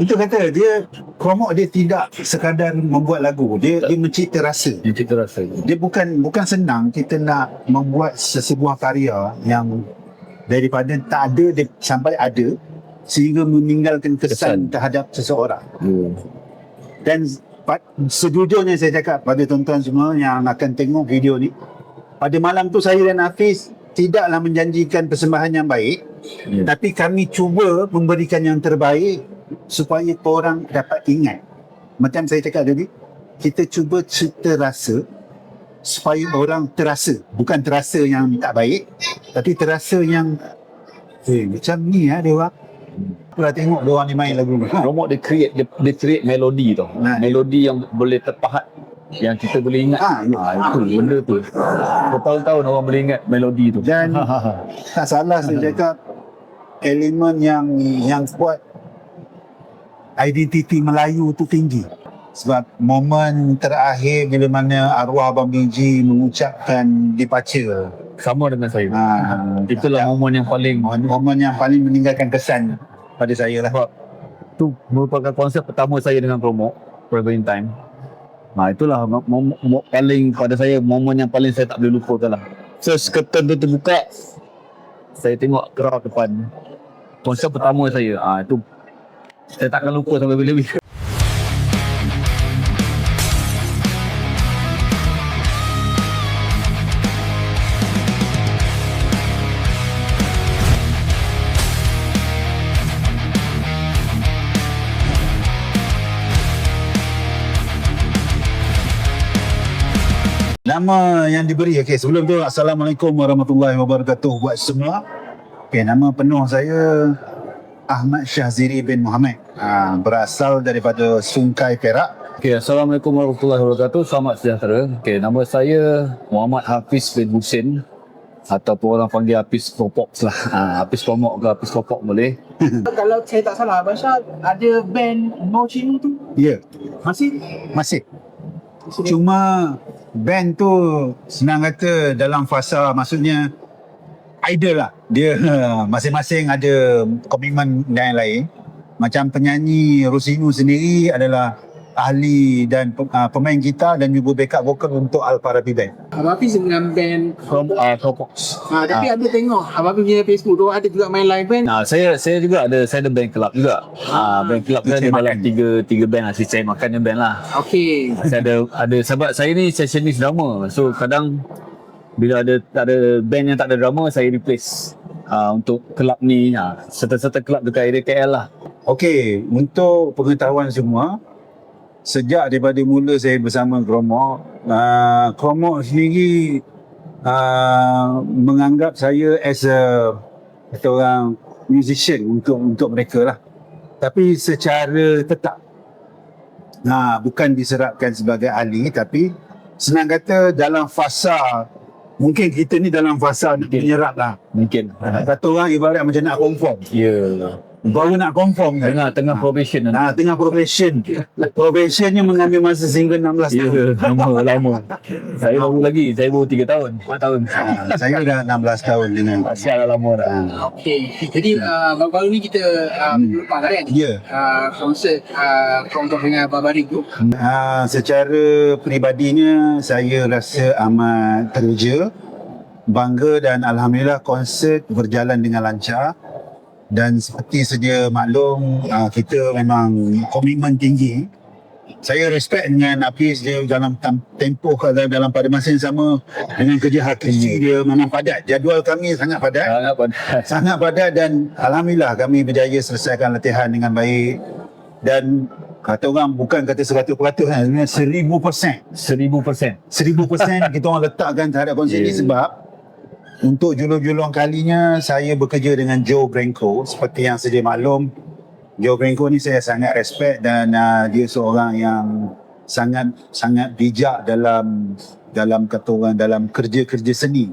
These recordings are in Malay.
Itu kata dia Kromok dia tidak sekadar membuat lagu, dia mencipta rasa. Dia bukan senang kita nak membuat sesebuah karya yang daripada tak ada dia sampai ada sehingga meninggalkan kesan terhadap seseorang. Dan sejujurnya saya cakap pada tuan-tuan semua yang akan tengok video ni, pada malam tu saya dan Hafiz tidaklah menjanjikan persembahan yang baik, tapi kami cuba memberikan yang terbaik supaya orang dapat ingat. Macam saya cakap tadi, kita cuba cipta rasa supaya orang terasa, bukan terasa yang tak baik, tapi terasa yang macam ni dia orang. Pernah tengok dia orang ni main lagu. Kromok dia create melodi tau. Melodi yang boleh terpahat, yang kita boleh ingat. Itu benda tu. Bertahun-tahun orang boleh ingat melodi tu. Dan tak salah saya cakap, elemen yang kuat, identiti Melayu tu tinggi. Sebab momen terakhir bila mana arwah Abang Biji mengucapkan dipaca Sama dengan saya. Itulah momen yang paling meninggalkan kesan pada saya lah. Sebab tu merupakan konsep pertama saya dengan Kromok, Traveling Time. Itulah paling pada saya, momen yang paling saya tak boleh lupakan lah. So curtain tu terbuka, saya tengok crowd depan. Konsep pertama saya, itu saya takkan lupa sampai bila-bila. Nama yang diberi, sebelum tu Assalamualaikum warahmatullahi wabarakatuh buat semua. Nama penuh saya Ahmad Syahziri bin Muhammad, berasal daripada Sungai Perak. Assalamualaikum warahmatullahi wabarakatuh. Selamat sejahtera. Nama saya Muhammad Hafiz bin Husin, ataupun orang panggil Hafiz Kopok lah. Hafiz Komok ke Hafiz Kopok boleh. Kalau saya tak salah, Abang Syah ada band No Chino tu? Ya. Masih? Cuma band tu senang kata dalam fasa, maksudnya idol lah. Dia masing-masing ada komitmen dan lain. Macam penyanyi Rosinu sendiri adalah ahli dan pemain gitar dan juga backup vokal untuk Al-Farabi Band. Abang Hafiz dengan band Kopok. tapi ada tengok Abang Hafiz punya Facebook tu ada juga main live band. Saya juga ada, saya ada band club juga. Band club saya ada dalam tiga band lah. Saya makan band lah. Okey. Saya ada sebab saya ni sessionist drama. So kadang bila tak ada band yang tak ada drama, saya replace untuk kelab ni. Serta-serta kelab dekat area KL lah. Okey, untuk pengetahuan semua, sejak daripada mula saya bersama Kromok, Kromok sendiri menganggap saya as a kata orang musician untuk mereka lah. Tapi secara tetap, bukan diserapkan sebagai ahli, tapi senang kata dalam fasa, mungkin kita ni dalam fasa nak menyerap lah. Mungkin. Kata orang ibarat macam nak conform. Ya. Baru nak conform kan? Tengah probation. Tengah probation. Probationnya mengambil masa sehingga 16 tahun. Lama. Saya baru 3 tahun, 4 tahun. Saya dah 16 tahun dengan. Asyik dah lama dah. Okey. Jadi baru-baru ni kita lepas kan? Ya. Konsert Kromok dengan Babari tu. Secara peribadinya saya rasa amat teruja, bangga dan alhamdulillah konsert berjalan dengan lancar. Dan seperti sedia maklum, kita memang komitmen tinggi. Saya respect dengan Hafiz, dia dalam tempoh dalam pada masa yang sama dengan kerja hakiki dia memang padat. Jadual kami sangat padat. Sangat padat dan alhamdulillah kami berjaya selesaikan latihan dengan baik. Dan kata orang bukan kata 100% kan, sebenarnya 1000%. 1000% kita orang letakkan terhadap konsert ini sebab untuk julung-julung kalinya saya bekerja dengan Joe Branco. Seperti yang sedia maklum, Joe Branco ni saya sangat respect dan dia seorang yang sangat bijak dalam kata orang dalam kerja-kerja seni.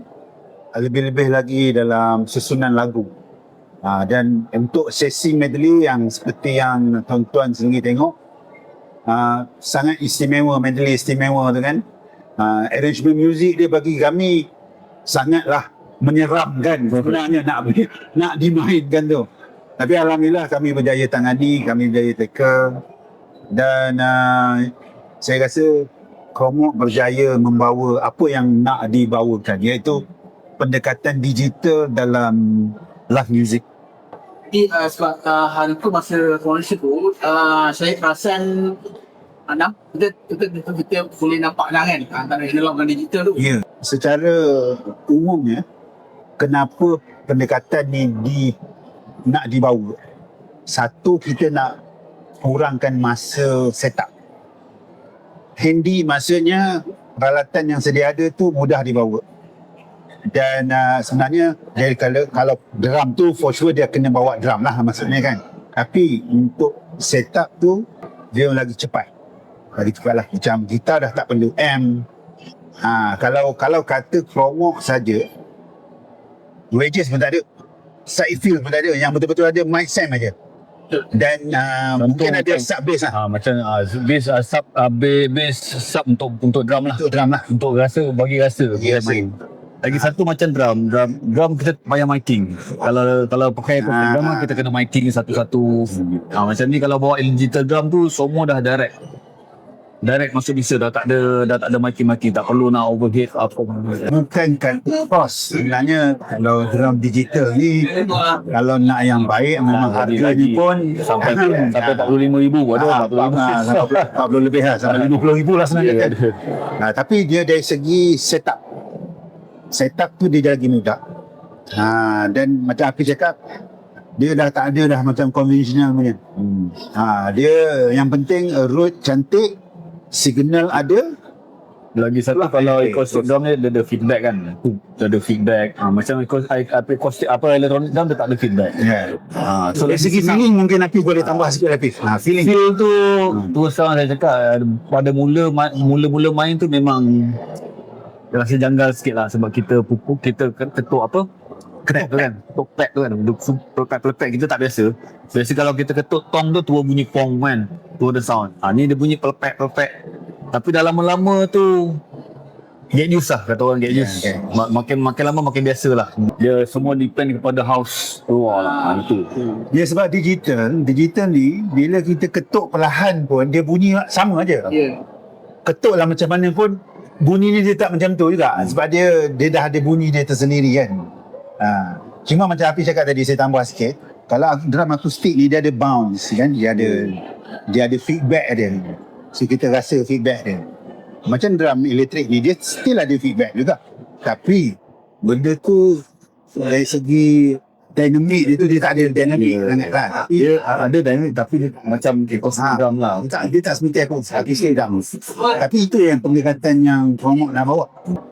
Lebih-lebih lagi dalam susunan lagu. Dan untuk sesi medley yang seperti yang tuan-tuan sendiri tengok, sangat istimewa, medley istimewa tu kan. Arrangement music dia bagi kami sangatlah menyeramkan sebenarnya nak dimainkan tu. Tapi alhamdulillah kami berjaya tangani, kami berjaya tackle dan saya rasa Kromok berjaya membawa apa yang nak dibawakan, iaitu pendekatan digital dalam live music. Jadi sebab hari tu masa konser tu saya perasan kita boleh nampak dah kan antara analog dan digital tu. Ya, secara umumnya kenapa pendekatan ni nak dibawa? Satu, kita nak kurangkan masa setup. Handy maksudnya peralatan yang sedia ada tu mudah dibawa. Dan sebenarnya kalau drum tu for sure dia kena bawa drum lah maksudnya kan. Tapi untuk setup tu dia lagi cepat. Lagi cepat lah. Macam gitar dah tak perlu amp. Kalau kata Kromok saja, wedges pun tak ada, side fill pun tak ada, yang betul-betul ada mic sam aja. Dan mungkin ada sub bass lah. Macam bass sub untuk drum lah. Untuk drum lah. Untuk bagi rasa Ya, main. Lagi satu macam drum kita payah miking. Kalau pakai drum kita kena miking satu-satu. Macam ni kalau bawa digital drum tu semua dah direct masuk mixer, dah tak ada miking, tak perlu nak overhead apa. Bukan kan cost. Sebenarnya kalau drum digital ni kalau nak yang baik memang harganya pun sampai 45,000 ada 40 lebih lah, sampai 50,000 lah sebenarnya. Tapi dia dari segi setup tu dia lagi mudah. Dan macam aku cakap, dia dah tak ada dah macam konvensional punya. Dia yang penting root cantik, signal ada. Lagi satu kalau acoustic drum ni dia ada feedback kan. Dia ada feedback. Macam acoustic elektronik drum dia tak ada feedback. So dari segi feeling mungkin Hafiz boleh tambah sikit Hafiz. Feeling Feel tu terus terang saya cakap pada mula main tu memang rasa janggal sikit lah sebab kita ketuk apa? Crack tu kan. Ketuk pad tu kan. Pelepet kita tak biasa. Biasa kalau kita ketuk tong tu tua bunyi pong kan. Tua ada sound. Ni dia bunyi pelepet. Tapi dah lama-lama tu get used lah, kata orang get used. Makin lama makin biasa lah. Dia semua depend kepada house luar lah. Itu. Ya, sebab digital ni bila kita ketuk perlahan pun dia bunyi sama aja. Ketuk lah macam mana pun bunyi dia tak macam tu juga. Sebab dia dah ada bunyi dia tersendiri kan. Cuma macam Hafiz cakap tadi, saya tambah sikit. Kalau drum akustik ni dia ada bounce kan, dia ada feedback dia. So kita rasa feedback dia. Macam drum elektrik ni dia still ada feedback juga. Tapi benda tu dari segi dynamic dia tak ada dynamic sangat kan. Dia ada dynamic tapi dia macam acoustic drum lah. Dia tak seperti acoustic drum. Tapi itu yang pendekatan yang Kromok nak bawa.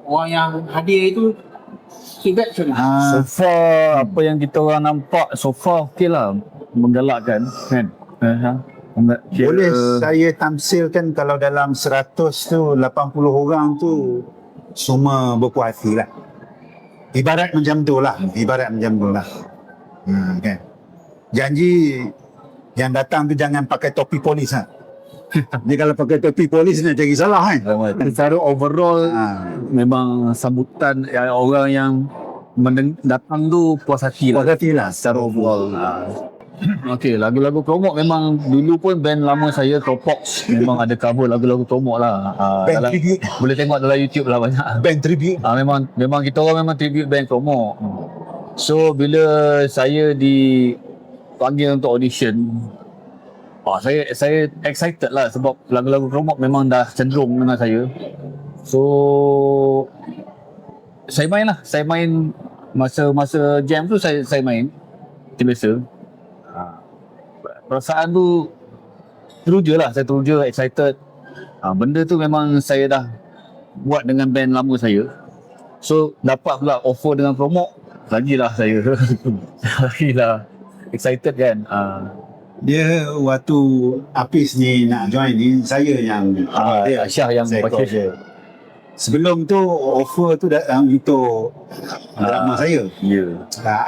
Orang yang hadir itu feedback macam mana? So far apa yang kita orang nampak so far okey lah, menggalakkan kan. Boleh saya tamsilkan kalau dalam 100 tu 80 orang tu semua berpuas hati lah. Ibarat macam tu lah. Kan. Janji yang datang tu jangan pakai topi polis lah. Dia kalau pakai topi polis nak cari salah kan. Secara overall memang sambutan orang yang datang tu puas hati lah secara overall. Okey, lagu-lagu Kromok memang dulu pun band lama saya Tropox memang ada cover lagu-lagu Kromok lah. Band tribute. Boleh tengok dalam YouTube lah banyak. Band tribute. Memang kita orang memang tribute band Kromok. So bila saya dipanggil untuk audition, saya excited lah sebab lagu-lagu Kromok memang dah cenderung dengan saya. So saya main masa jam tu saya main macam biasa. Perasaan tu saya teruja excited. Benda tu memang saya dah buat dengan band lama saya. So dapat pula offer dengan Kromok, lagilah saya excited kan. Dia waktu Hafiz ni nak join ni, saya yang Syah yang baca. Sebelum tu offer tu untuk drama saya.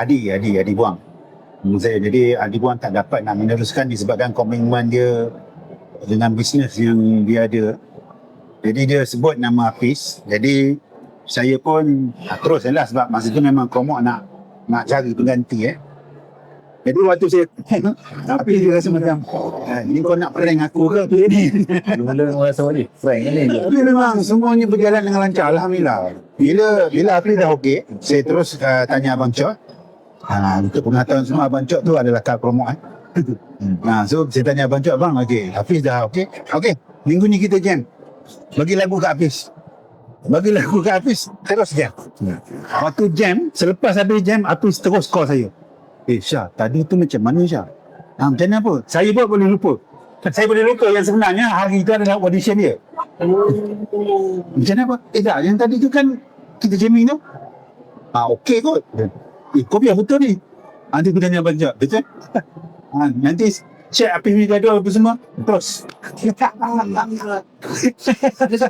Adi Buang. Saya jadi Adi Buang tak dapat nak meneruskan disebabkan komitmen dia dengan bisnes yang dia ada. Jadi dia sebut nama Hafiz. Jadi saya pun terus lah sebab masa tu memang Kromok nak cari pengganti. Jadi waktu saya tapi dia rasa macam ni kau nak prank aku ke apa ni. Mula rasa ni frank ni. Tapi memang semuanya berjalan dengan lancar, alhamdulillah. Bila Hafiz dah okey, saya terus tanya Abang Chok. Untuk pengetahuan semua, Abang Chok tu adalah kad promo so saya tanya Abang Chok, abang okey, Hafiz dah okey. Okey, minggu ni kita jam. Bagi lagu kat Hafiz. Terus jam. Waktu jam, selepas habis jam, Hafiz terus call saya. Syah, tadi tu macam mana Syah? Macam mana apa? Saya pun boleh lupa. Saya boleh lupa yang sebenarnya hari itu adalah audition dia. Macam mana apa? Tak, yang tadi tu kan kita jamming tu. Okey kot. Kau biar betul ni. Nanti aku tanya Abang Jok, betul? Nanti check apa yang gaduh apa semua. Terus.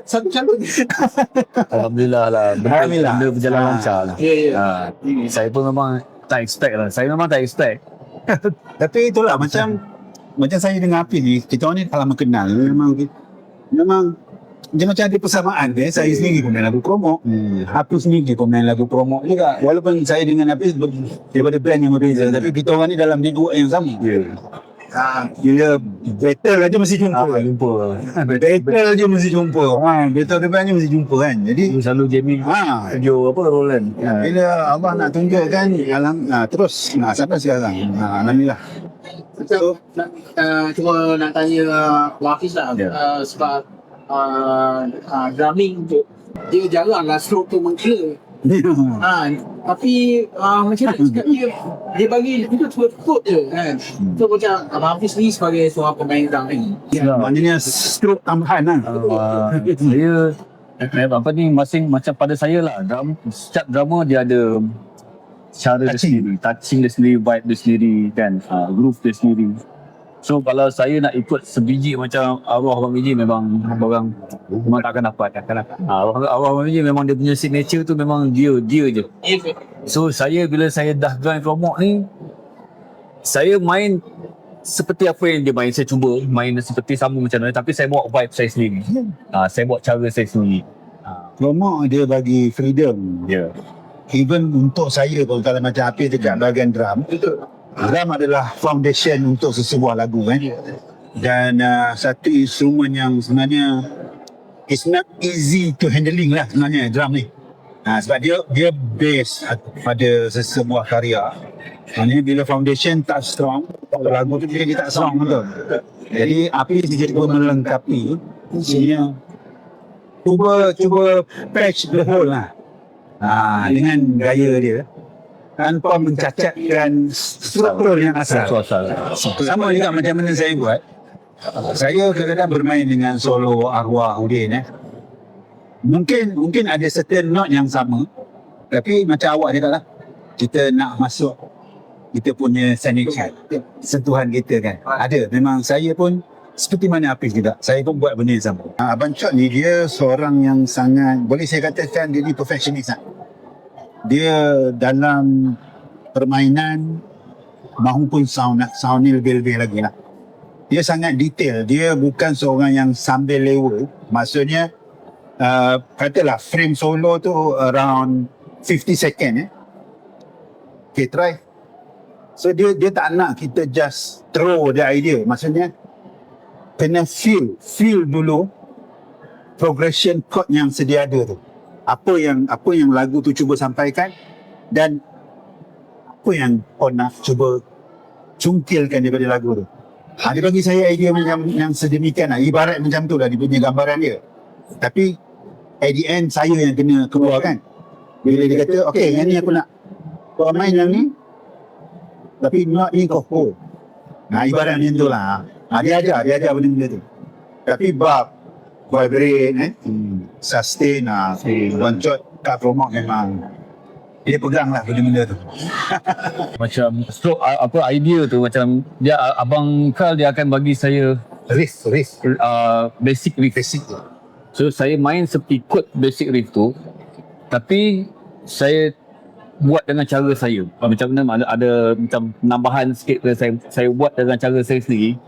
Satu calon. Alhamdulillah lah. Alhamdulillah. Benda berjalan lancar lah. Ya. Saya pun memang tak expect lah. Saya memang tak expect. Tapi itulah macam saya dengan Hafiz ni, kita orang ni kalau kenal memang dia macam ada persamaan dia. Saya sendiri pun main lagu promo, Hafiz sendiri pun main lagu promo juga. Walaupun saya dengan Hafiz daripada brand yang berbeza, tapi kita orang ni dalam network yang sama. Bila battle aja mesti jumpa. Battle aja mesti jumpa. Battle depan aja mesti jumpa kan. Jadi Selalu jamming. Video apa Roland. bila Allah nak tunjukkan terus sampai sekarang. Alhamdulillah. So, cuma nak tanya Hafiz lah. Sebab drumming tu dia jarang lah stroke tu mengkira. Tapi macam nak cakap dia bagi kita cukup je kan. So macam Abang Hafiz ni sebagai seorang pemain drum ni. Maknanya stroke tambahan lah. Saya apa ni masing macam pada saya lah, setiap drama dia ada cara dia sendiri, touching dia sendiri, vibe dia sendiri kan, groove dia sendiri. So kalau saya nak ikut sebiji macam arwah Abang Biji, memang orang memang takkan dapat. Arwah Abang Biji memang dia punya signature tu memang dia je. So bila saya dah join Promok ni, saya main seperti apa yang dia main. Saya cuba main seperti sama macam mana, tapi saya bawa vibe saya sendiri. Saya bawa cara saya sendiri. Promo dia bagi freedom. Even untuk saya pun, kalau macam Hafiz dekat bahagian drum, drum adalah foundation untuk sesebuah lagu kan. Dan satu instrumen yang sebenarnya it's not easy to handling lah sebenarnya drum ni. Sebab dia base pada sesebuah karya. Maksudnya bila foundation tak strong, lagu tu dia tak strong betul. Jadi Hafiz dia cuba melengkapi, maksudnya cuba patch the hole lah. Dengan gaya dia tanpa mencacatkan struktur yang asal. Sama juga macam mana saya buat. Saya kadang-kadang bermain dengan solo arwah Udin. Mungkin ada certain note yang sama, tapi macam awak cakap lah, kita nak masuk kita punya signature, sentuhan kita kan. Ada, memang saya pun seperti mana Hafiz juga, saya pun buat benda yang sama. Abang Chok ni dia seorang yang sangat, boleh saya katakan dia ni perfectionist lah. Dia dalam permainan maupun sound ni lebih-lebih lagi lah. Dia sangat detail. Dia bukan seorang yang sambil lewa. Maksudnya katalah frame solo tu around 50 second Okay, try. So dia tak nak kita just throw the idea. Maksudnya kena feel dulu progression chord yang sedia ada tu. Apa yang lagu tu cuba sampaikan, dan apa yang kau nak cuba cungkilkan daripada lagu tu. Dia bagi saya idea macam yang sedemikian lah. Ibarat macam tu lah dia punya gambaran dia. Tapi at the end saya yang kena keluar kan. Bila dia kata okay, yang ni aku nak kau main yang ni, tapi not ni kau hold. Ibarat macam tu lah. Dia ajar benda-benda tu. Tapi bab vibrate, sustain, Bancot kat Promok memang dia pegang lah benda-benda tu. Macam stroke apa idea tu, macam dia Abang Kal dia akan bagi saya Riff basic riff. So saya main ikut basic riff tu, tapi saya buat dengan cara saya. Macam mana ada macam penambahan sikit ke, saya buat dengan cara saya sendiri.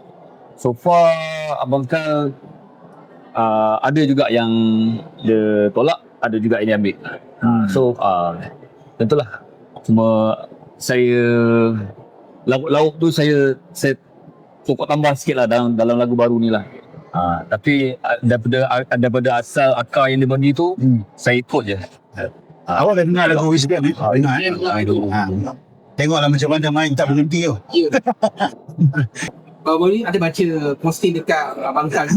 So far Abang Kal ada juga yang dia tolak, ada juga yang dia ambil. So tentulah cuma saya lauk tu saya pokok tambah sikit lah dalam lagu baru ni lah. Tapi daripada asal akar yang dia bagi tu, saya ikut je. Awak dah dengar lagu Wisdom ni? Dengar. Tengoklah macam mana main tak berhenti tu. Ya. Baru ni ada baca posting dekat Bangkang.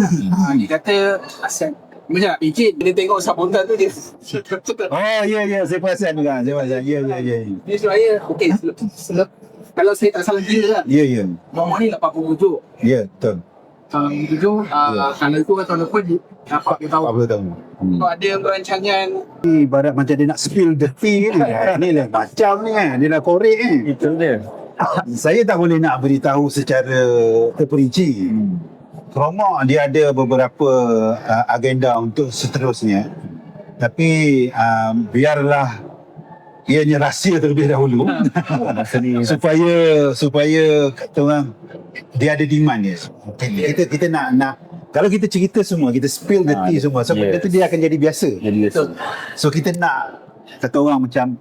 Dia kata asal macam Encik bila tengok sambutan tu dia Oh ya saya perasan juga. Ya. dia suruh okey kalau saya tak salah kira lah. Ya. Nombor ni 87. Ya betul. 87 kalau tu kan tahun lepas dapat dia tahu. 40 tahun. Kalau ada perancangan Ni ibarat macam dia nak spill the tea ni. Ni lah macam ni kan. Dia nak korek ni. Itu dia. Saya tak boleh nak beritahu secara terperinci. Kromok dia ada beberapa agenda untuk seterusnya. Tapi biarlah ianya rahsia terlebih dahulu. supaya kata orang dia ada demand dia. Kita nak kalau kita cerita semua, kita spill the tea semua, so benda tu dia akan jadi biasa. So kita nak kata orang macam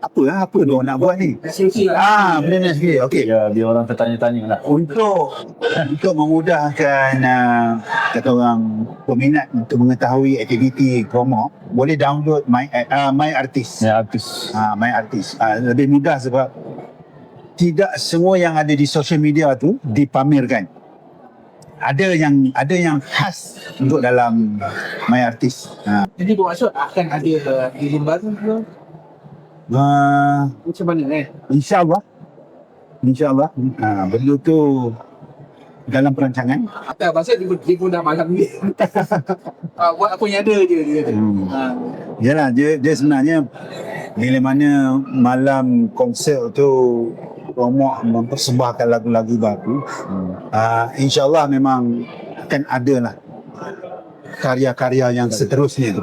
apa dia nak buat ni? Benda ni sikit. Okey. Ya, biar orang tertanya-tanya lah. Untuk memudahkan kata orang peminat untuk mengetahui aktiviti Kromok, boleh download My Artist. Ya, artis. My Artist. Lebih mudah sebab tidak semua yang ada di social media tu dipamerkan. Ada yang khas untuk dalam My Artist. jadi bermaksud akan ada album baru ke? Macam mana InsyaAllah. Benda tu dalam perancangan. Atau pasal dia pun dah malam ni. Buat apa yang ada je dia kata. Yalah, dia sebenarnya bila mana malam konsert tu Kromok mempersembahkan lagu-lagu baru, insyaAllah memang akan ada lah karya-karya yang seterusnya.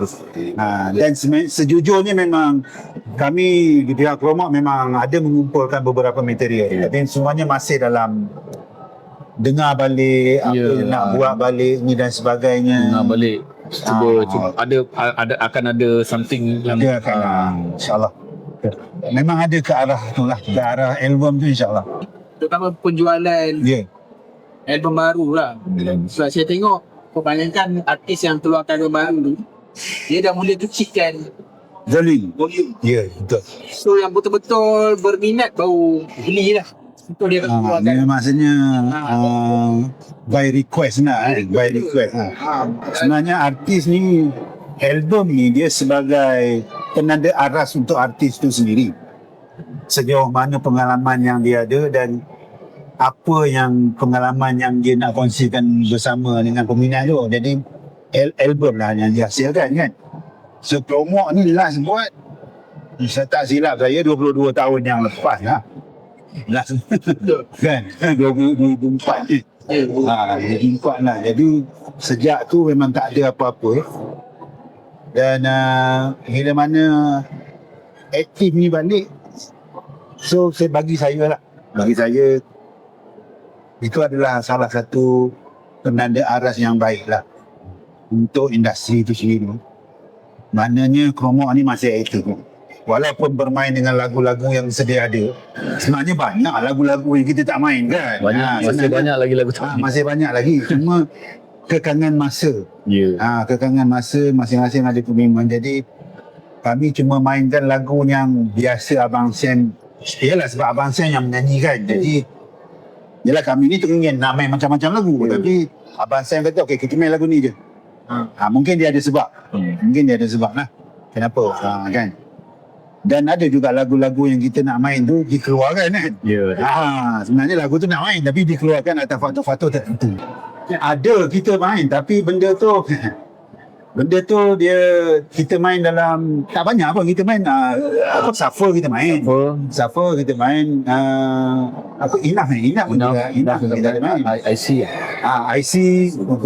Dan sejujurnya memang kami di pihak Kromok memang ada mengumpulkan beberapa material, tapi semuanya masih dalam dengar balik, apa yang nak buat balik ni dan sebagainya. Dengar balik. Cuba akan ada something yang Dia akan insyaAllah memang ada ke arah tu lah, ke arah album tu insyaAllah. Terutama penjualan album baru lah. Sebab saya tengok kebanyakan artis yang keluarkan album baru ni, dia dah mula kecilkan Volume. Ya, betul. So yang betul-betul berminat baru belilah. Itu dia keluarkan. Dia maksudnya by request nak by request. Sebenarnya artis ni, album ni dia sebagai penanda aras untuk artis tu sendiri. Sejauh mana pengalaman yang dia ada dan apa yang pengalaman yang dia nak kongsikan bersama dengan peminat tu. Jadi album lah yang dihasilkan kan. So Kromok ni last buat, saya tak silap saya 22 tahun yang lepas lah. Last kan 2024 ni. 2024 lah. Jadi sejak tu memang tak ada apa-apa. Dan bila mana aktif ni balik, so bagi saya itu adalah salah satu penanda aras yang baik lah untuk industri itu sendiri. Maknanya Kromok ni masih aktif. Walaupun bermain dengan lagu-lagu yang sedia ada, sebenarnya banyak lagu-lagu yang kita tak main kan. masih banyak lagi lagu tu. Masih banyak lagi. Cuma kekangan masa. Kekangan masa, masing-masing ada kebimbangan. Jadi kami cuma mainkan lagu yang biasa Abang Sam. Yalah, sebab Abang Sam yang menyanyikan. Jadi yalah, kami ni teringin nak main macam-macam lagu. Tapi Abang Sam kata okey, kita main lagu ni je. Mungkin dia ada sebab. Mungkin dia ada sebab lah. Kenapa? Kan? Dan ada juga lagu-lagu yang kita nak main tu dikeluarkan kan. Sebenarnya lagu tu nak main tapi dikeluarkan atas faktor-faktor tertentu. Ada kita main tapi benda tu dia kita main dalam tak banyak apa kita main shuffle kita main. Shuffle kita main enough kita main. IC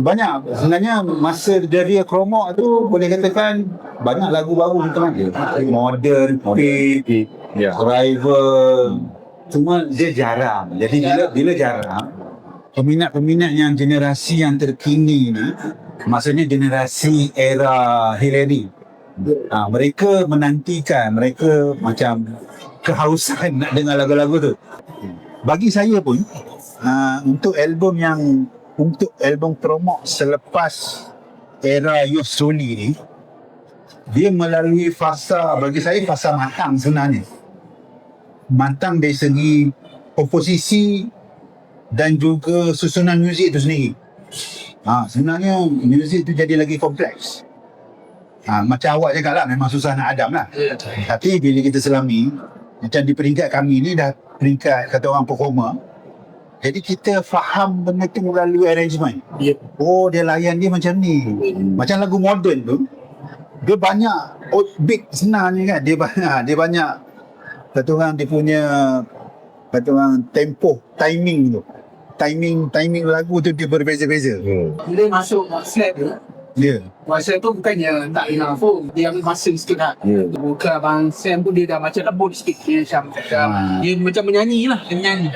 banyak. Sebenarnya masa dari Kromok tu boleh katakan banyak lagu baru kita main. Modern, Pit, Rival. Cuma dia jarang. Jadi bila jarang, peminat-peminat yang generasi yang terkini ni, maksudnya generasi era Hillary, mereka menantikan, mereka macam kehausan nak dengar lagu-lagu tu. bagi saya pun untuk album promo selepas era Yosoli ni, dia melalui fasa, bagi saya fasa matang sebenarnya. Matang dari segi komposisi dan juga susunan muzik itu sendiri. Sebenarnya muzik itu jadi lagi kompleks. Macam awak cakap lah, memang susah nak hadam lah. Tapi bila kita selami, macam di peringkat kami ni dah peringkat kata orang performer, jadi kita faham benda tu melalui arrangement. Oh, dia layan dia macam ni. Macam lagu moden tu, dia banyak beat sebenarnya kan. Dia banyak kata orang dia punya kata orang tempo, timing tu. Timing lagu tu dia berbeza-beza. Bila masuk slap tu, masa tu bukannya tak dengar pun, dia ambil masa sikit lah. Bukan Abang Sam pun dia dah macam lembut sikit. Dia macam menyanyi lah. Dia menyanyi.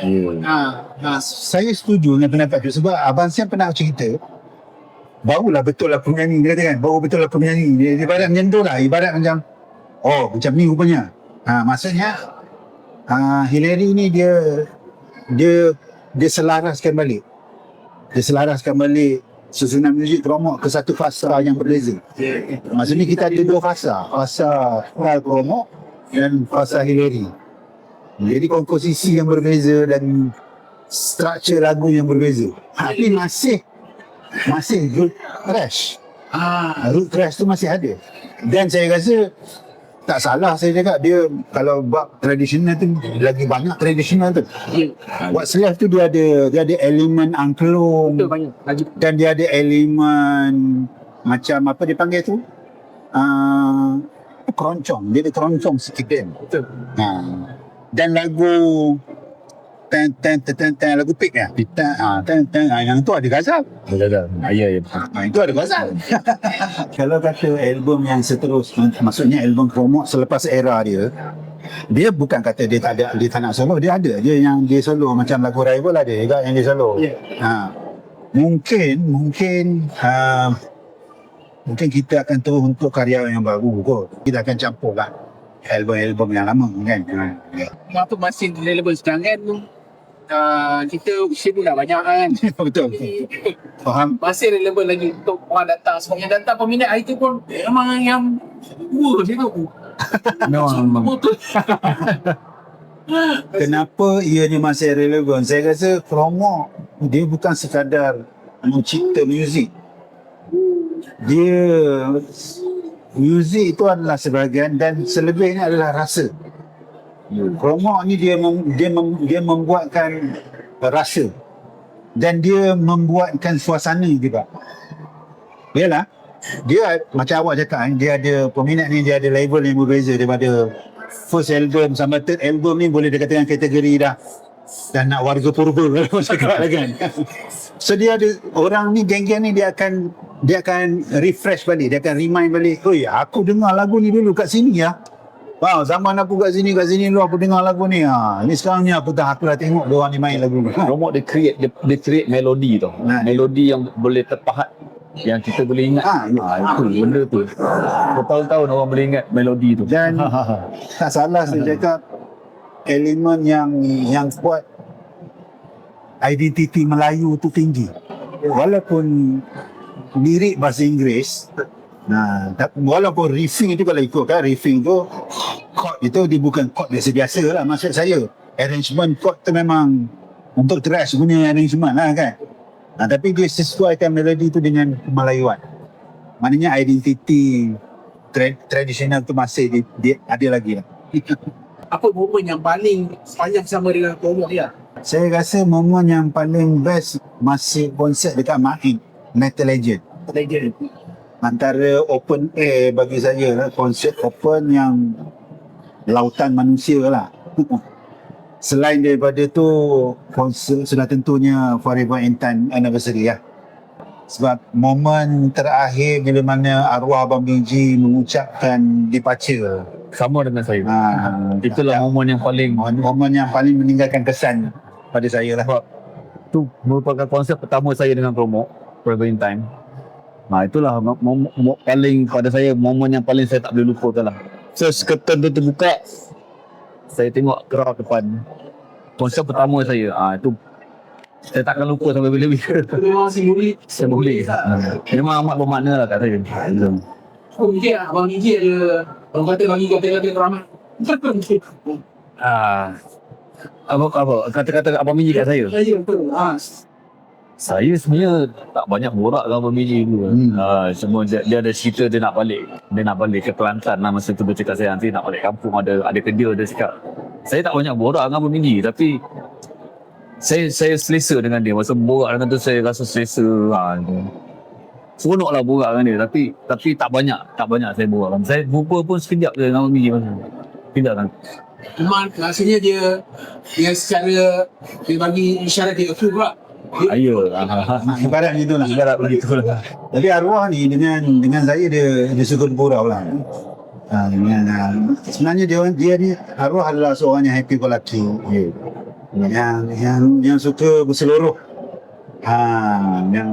Saya setuju dengan pendapat tu sebab Abang Sam pernah cerita barulah betul lah penyanyi. Dia kata kan, baru betul lah penyanyi. Dia ibarat macam tu lah. Ibarat macam macam ni rupanya. Maksudnya Hillary ni dia selaraskan balik. Dia selaraskan balik susunan muzik promo ke satu fasa yang berbeza. Maksudnya kita ada dua fasa. Fasa promo dan fasa Hillary. Jadi komposisi yang berbeza dan struktur lagu yang berbeza. Tapi masih root crash. Root crash tu masih ada. Dan saya rasa tak salah saya cakap, dia kalau bab tradisional tu lagi banyak tradisional tu. What's Left tu dia ada elemen angklung dan dia ada elemen macam apa dia panggil tu, keroncong. Dia ada keroncong sikit kan. Dan lagu lagu pik kan, yang tu ada gazal. Ya. Itu ada gazal. Kalau kata album yang seterusnya, maksudnya album promo selepas era dia bukan kata dia tak nak solo, dia ada. Dia solo macam lagu Rival ada juga yang dia solo. Mungkin kita akan terus untuk karya yang baru kot. Kita akan campur lah album yang lama kan. Apa masih relevan sekarang kan tu. Kita usia pun dah banyak kan. Betul. Faham. Masih relevan lagi untuk orang datang. Sebab yang datang peminat hari tu pun memang yang macam tu. Memang. Kenapa ianya masih relevan? Saya rasa promo dia bukan sekadar mencipta muzik. Muzik itu adalah sebahagian dan selebihnya adalah rasa. Promo ni dia membuatkan rasa dan dia membuatkan suasana juga. Yalah, dia macam awak cakap dia ada peminat ni, dia ada level yang berbeza daripada first album sampai third album ni, boleh dikatakan kategori dah nak warga purba kalau cakap kan. So dia ada orang ni, geng-geng ni dia akan refresh balik, dia akan remind balik, oi aku dengar lagu ni dulu kat sini ya. Wow, zaman aku kat sini dulu aku dengar lagu ni. Ni sekarang ni aku dah tengok dia orang ni main lagu ni. Promo dia create melodi tu. Melodi yang boleh terpahat, yang kita boleh ingat. Itu benda tu. Bertahun-tahun orang boleh ingat melodi tu. Dan tak salah saya cakap, elemen yang kuat, identiti Melayu tu tinggi. Walaupun lirik bahasa Inggeris, walaupun riffing itu kalau ikut kan, riffing tu chord itu dia bukan chord biasa-biasa lah, maksud saya arrangement chord tu memang untuk thrash punya arrangement lah kan. Tapi dia sesuaikan melodi tu dengan Melayuan. Maknanya identiti tradisional tu masih dia ada lagi lah. Apa momen yang paling sepanjang bersama dengan promo dia? Saya rasa momen yang paling best masih konsert dekat Main Metal Legend. Antara open air bagi saya lah, konsert open yang lautan manusia lah. Selain daripada tu, konsert sudah tentunya Forever in Time Anniversary lah. Sebab momen terakhir bila mana arwah Abang Biji mengucapkan departure. Sama dengan saya. Itulah momen yang paling meninggalkan kesan pada saya lah. Sebab tu merupakan konsert pertama saya dengan promo Forever in Time. Itulah paling pada saya, momen yang paling saya tak boleh lupakan lah. So curtain tu terbuka, saya tengok crowd depan, konsert pertama saya. Itu saya takkan lupa sampai bila-bila. Memang simbolik. Saya boleh. Memang amat bermakna lah kat saya. Oh, mungkin Abang Niji ada orang kata bagi kata-kata ramai. Apa kata-kata Abang Miji kat saya. Saya betul. Saya sebenarnya tak banyak borak dengan Abang Miji dulu. Semua dia ada cerita dia nak balik. Dia nak balik ke Kelantan lah masa tu dia cakap saya nanti nak balik kampung ada kerja dia cakap. Saya tak banyak borak dengan Abang Miji tapi saya selesa dengan dia. Masa borak dengan tu saya rasa selesa. Seronok lah borak dengan dia tapi tak banyak saya borak. Saya jumpa pun sekejap je dengan Abang Miji masa. Sekejap kan. Memang rasanya dia secara dia bagi isyarat dia approve pula. Ya. Ibarat macam itulah. Ibarat begitulah. Tapi arwah ni dengan saya dia suka bergurau lah. Sebenarnya dia ni arwah adalah seorang yang happy go lucky. Yang suka berseluruh. Yang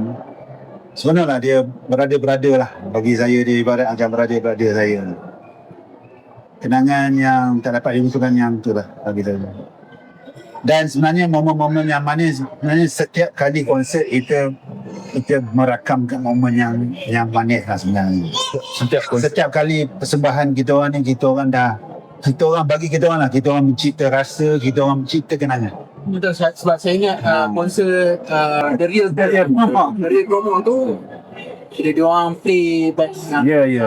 sebenarnya dia berada-berada lah. Bagi saya dia ibarat macam berada-berada saya. Kenangan yang tak dapat dilupakan yang tu lah bagi saya. Dan sebenarnya momen-momen yang manis, sebenarnya setiap kali konsert kita merakamkan momen yang manis lah sebenarnya. Setiap kali persembahan kita orang bagi kita orang mencipta rasa, kita orang mencipta kenangan. Betul, sebab saya ingat konser The Real Promo tu dia orang play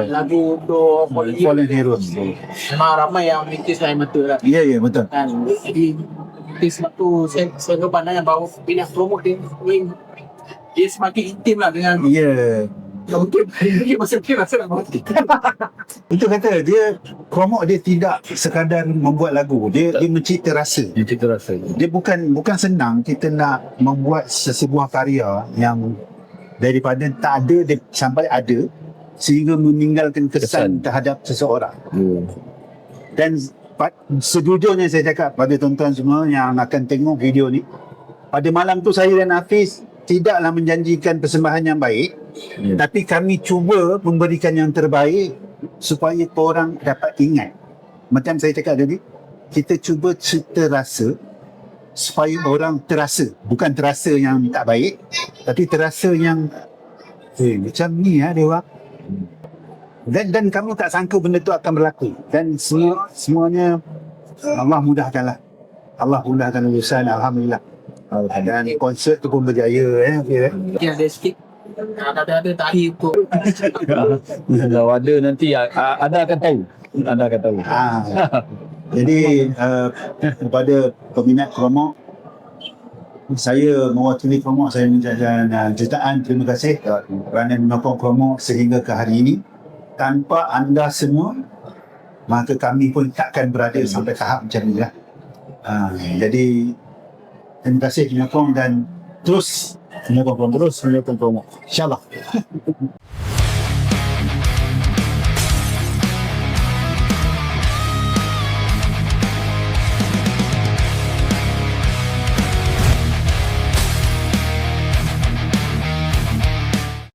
lagu untuk Fallen Heroes. Memang ramai yang mintis lain betul lah. Ya, betul. Kan, jadi sebab tu saya selalu pandangan bahawa minat promo dia semakin intim lah dengan mungkin rasa nak mati. Itu kata dia promote dia tidak sekadar membuat lagu, dia mencipta rasa. Dia bukan senang kita nak membuat sesebuah karya yang daripada tak ada dia sampai ada sehingga meninggalkan kesan terhadap seseorang. Dan sejujurnya saya cakap pada tuan-tuan semua yang akan tengok video ni, pada malam tu saya dan Hafiz tidaklah menjanjikan persembahan yang baik, tapi kami cuba memberikan yang terbaik supaya orang dapat ingat. Macam saya cakap tadi, kita cuba cipta rasa supaya orang terasa, bukan terasa yang tak baik, tapi terasa yang macam ni dia orang. Dan kamu tak sangka benda tu akan berlaku. Dan semuanya Allah mudahkanlah. Allah mudahkan urusan, alhamdulillah. Dan konsert tu pun berjaya. Mungkin ada sikit ada tahi untuk Kalau ada nanti anda akan tahu. Jadi kepada peminat Kromok, saya mewakili Kromok, saya mengucapkan jutaan terima kasih kerana menyokong Kromok sehingga ke hari ini. Tanpa anda semua, maka kami pun takkan berada sampai tahap macam ni lah. Jadi terima kasih menyokong dan terus menyokong Kromok, InsyaAllah.